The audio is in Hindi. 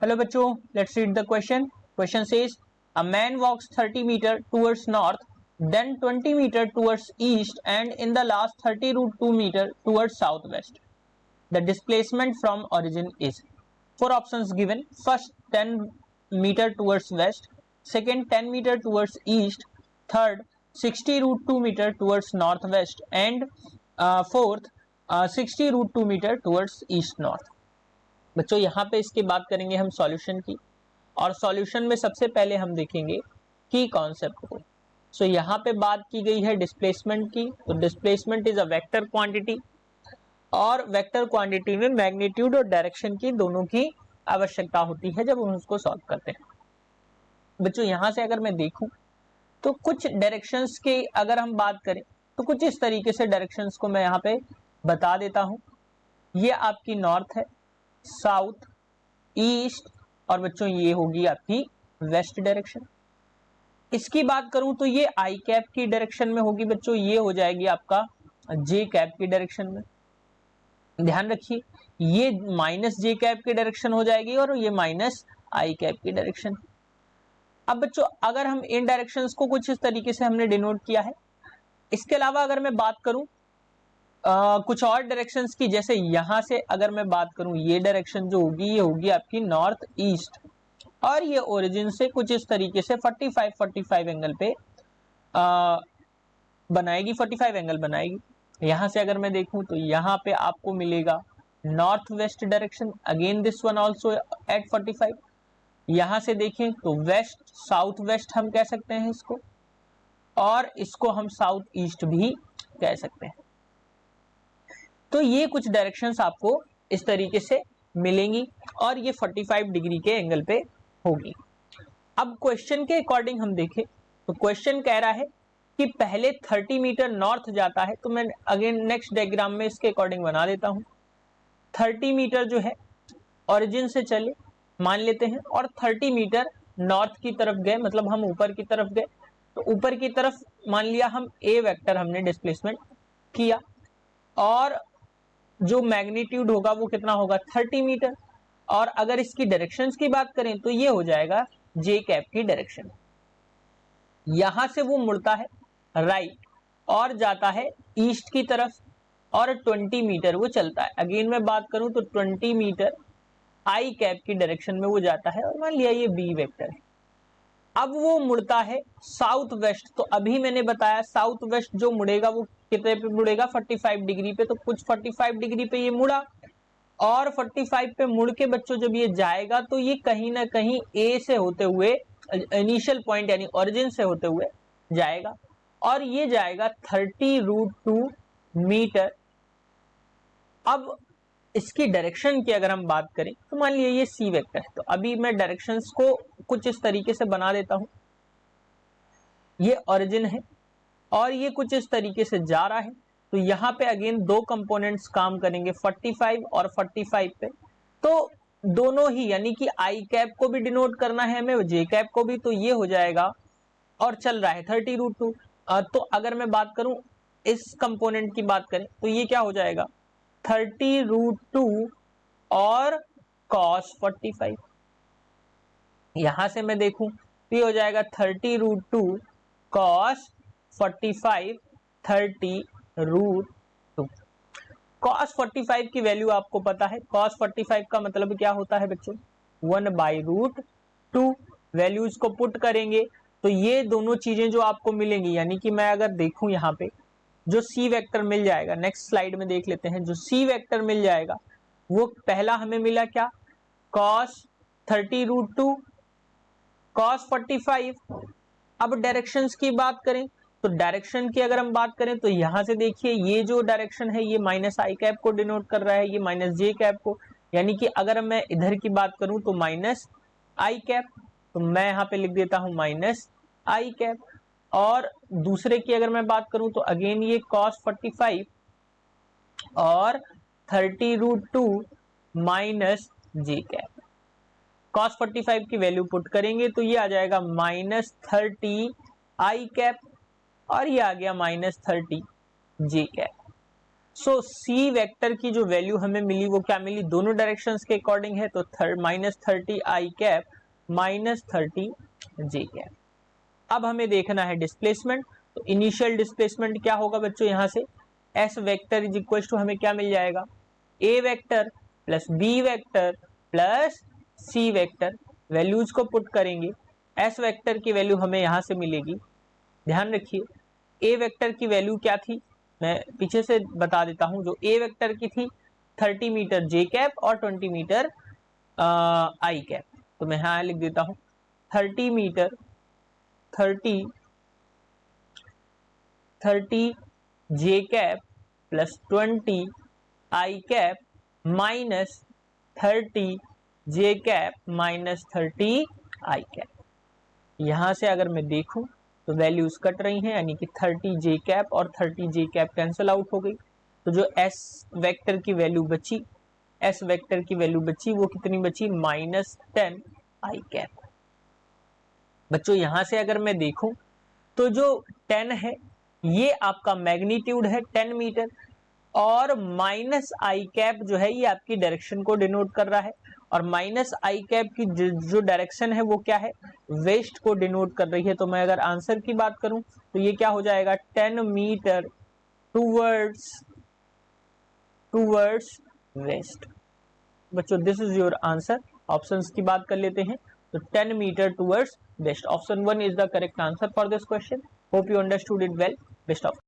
Hello बच्चों, let's read the question. Question says a man walks 30 meter towards north, then 20 meter towards east, and in the last 30 root 2 meter towards southwest. The displacement from origin is. Four options given. First 10 meter towards west, second 10 meter towards east, third 60 root 2 meter towards northwest, and fourth 60 root 2 meter towards east north. बच्चों यहाँ पे इसकी बात करेंगे हम सॉल्यूशन की, और सॉल्यूशन में सबसे पहले हम देखेंगे की कॉन्सेप्ट को। सो यहाँ पे बात की गई है डिस्प्लेसमेंट की, तो displacement is a vector quantity, और वेक्टर क्वांटिटी में मैग्नीट्यूड और डायरेक्शन की दोनों की आवश्यकता होती है जब हम उसको सॉल्व करते हैं। बच्चों यहाँ से अगर मैं देखूं तो कुछ डायरेक्शंस की अगर हम बात करें तो कुछ इस तरीके से डायरेक्शंस को मैं यहाँ पे बता देता हूं। ये आपकी नॉर्थ है, साउथ, ईस्ट, और बच्चों ये होगी आपकी वेस्ट डायरेक्शन। इसकी बात करूं तो ये आई कैप की डायरेक्शन में होगी बच्चों, ये हो जाएगी आपका जे कैप की डायरेक्शन में। ध्यान रखिए ये माइनस जे कैप की डायरेक्शन हो जाएगी और ये माइनस आई कैप की डायरेक्शन। अब बच्चों अगर हम इन डायरेक्शंस को कुछ इस तरीके से हमने डिनोट किया है। इसके अलावा अगर मैं बात करूं कुछ और डायरेक्शंस की, जैसे यहां से अगर मैं बात करूं ये डायरेक्शन जो होगी ये होगी आपकी नॉर्थ ईस्ट, और ये ओरिजिन से कुछ इस तरीके से 45 एंगल पे बनाएगी, 45 एंगल बनाएगी। यहां से अगर मैं देखूं तो यहां पे आपको मिलेगा north west direction, again this one also at 45। यहां से देखें तो वेस्ट साउथ वेस्ट हम कह सकते हैं इसको, और इसको हम साउथ ईस्ट भी कह सकते हैं। तो ये कुछ डायरेक्शंस आपको इस तरीके से मिलेंगी और ये 45 डिग्री के एंगल पे होगी। अब क्वेश्चन के अकॉर्डिंग हम देखें तो क्वेश्चन कह रहा है कि पहले 30 मीटर नॉर्थ जाता है, तो मैं अगेन नेक्स्ट डायग्राम में इसके अकॉर्डिंग बना देता हूं। 30 मीटर जो है ओरिजिन से चले मान लेते हैं, और 30 मीटर नॉर्थ की तरफ गए, मतलब हम ऊपर की तरफ गए, तो ऊपर की तरफ मान लिया हम ए वेक्टर हमने डिस्प्लेसमेंट किया, और जो मैग्नीट्यूड होगा वो कितना होगा 30 मीटर, और अगर इसकी डायरेक्शंस की बात करें तो ये हो जाएगा जे कैप की डायरेक्शन। यहां से वो मुड़ता है राइट और जाता है ईस्ट की तरफ, और 20 मीटर वो चलता है। अगेन मैं बात करूं तो 20 मीटर आई कैप की डायरेक्शन में वो जाता है, और मान लिया ये बी वेक्टर है। अब वो मुड़ता है साउथ वेस्ट, तो अभी मैंने बताया साउथ वेस्ट जो मुड़ेगा वो कितने पे मुड़ेगा 45 डिग्री पे, तो कुछ 45 डिग्री पे ये मुड़ा, और 45 पे मुड़ के बच्चों जब ये जाएगा तो ये कहीं ना कहीं ए से होते हुए इनिशियल पॉइंट यानी ओरिजिन से होते हुए जाएगा, और ये जाएगा 30 रूट 2 मीटर। अब इसकी डायरेक्शन की अगर हम बात करें तो मान लिया ये सी वेक्टर है, तो अभी मैं डायरेक्शंस को कुछ इस तरीके से बना देता हूं। ये ओरिजिन है और ये कुछ इस तरीके से जा रहा है, तो यहां पे अगेन दो कंपोनेंट्स काम करेंगे 45 और 45 पे, तो दोनों ही यानी कि आई कैप को भी डिनोट करना है हमें, जे कैप को भी, तो ये हो जाएगा, और चल रहा है 30 रूट 2। तो अगर मैं बात करूं इस कंपोनेंट की बात करें तो ये क्या हो जाएगा 30 रूट 2 और कॉस 45। यहां से मैं देखूं तो ये हो जाएगा 30 रूट 2 कॉस 45 30 रूट 2। कॉस 45 की वैल्यू आपको पता है, कॉस 45 का मतलब क्या होता है बच्चों 1/√2। वैल्यूज को पुट करेंगे तो ये दोनों चीजें जो आपको मिलेंगी, यानी कि मैं अगर देखूं यहाँ पे जो सी वेक्टर मिल जाएगा, नेक्स्ट स्लाइड में देख लेते हैं, जो सी वेक्टर मिल जाएगा वो पहला हमें मिला क्या कॉस 30 रूट 2 कॉस 45। अब डायरेक्शंस की बात करें तो डायरेक्शन की अगर हम बात करें तो यहां से देखिए ये जो डायरेक्शन है ये माइनस आई कैप को डिनोट कर रहा है, ये माइनस जे कैप को, यानी कि अगर मैं इधर की बात करूं तो माइनस आई कैप, तो मैं यहां पे लिख देता हूं माइनस आई कैप। और दूसरे की अगर मैं बात करूं तो अगेन ये कॉस 45 और 30 रूट 2 माइनस जे कैप। कॉस 45 की वैल्यू पुट करेंगे तो ये आ जाएगा माइनस 30 आई कैप, और ये आ गया माइनस 30 जे कैप। सो सी वेक्टर की जो वैल्यू हमें मिली वो क्या मिली, दोनों डायरेक्शंस के अकॉर्डिंग है, तो -30 आई कैप -30 जे कैप। अब हमें देखना है डिस्प्लेसमेंट, तो इनिशियल डिस्प्लेसमेंट क्या होगा बच्चों, यहां से S vector is equal to हमें क्या मिल जाएगा, A vector plus B vector plus C vector, values को पुट करेंगे, एस वेक्टर की वैल्यू हमें यहां से मिलेगी, ध्यान रखिए ए वेक्टर की वैल्यू क्या थी, मैं पीछे से बता देता हूं, जो ए वेक्टर की थी 30 मीटर जे कैप और 20 मीटर आई कैप, तो मैं यहां लिख देता हूं 30 मीटर 30 जे कैप प्लस 20 आई कैप माइनस 30 जे कैप माइनस 30 आई कैप। यहां से अगर मैं देखूं तो वैल्यूज कट रही हैं, यानी कि 30 जे कैप और 30 जे कैप कैंसिल आउट हो गई, तो जो एस वेक्टर की वैल्यू बची, एस वेक्टर की वैल्यू बची वो कितनी बची, -10 आई कैप। बच्चों यहां से अगर मैं देखूं तो जो 10 है ये आपका मैग्नीट्यूड है 10 मीटर, और माइनस आई कैप जो है ये आपकी डायरेक्शन को डिनोट कर रहा है, और माइनस आई कैप की जो डायरेक्शन है वो क्या है, वेस्ट को डिनोट कर रही है। तो मैं अगर आंसर की बात करूं तो ये क्या हो जाएगा, 10 मीटर टूवर्ड्स वेस्ट। बच्चों this is your answer. Options की बात कर लेते हैं, तो 10 metre towards west, option 1 is the correct answer for this question. Hope you understood it well. Best of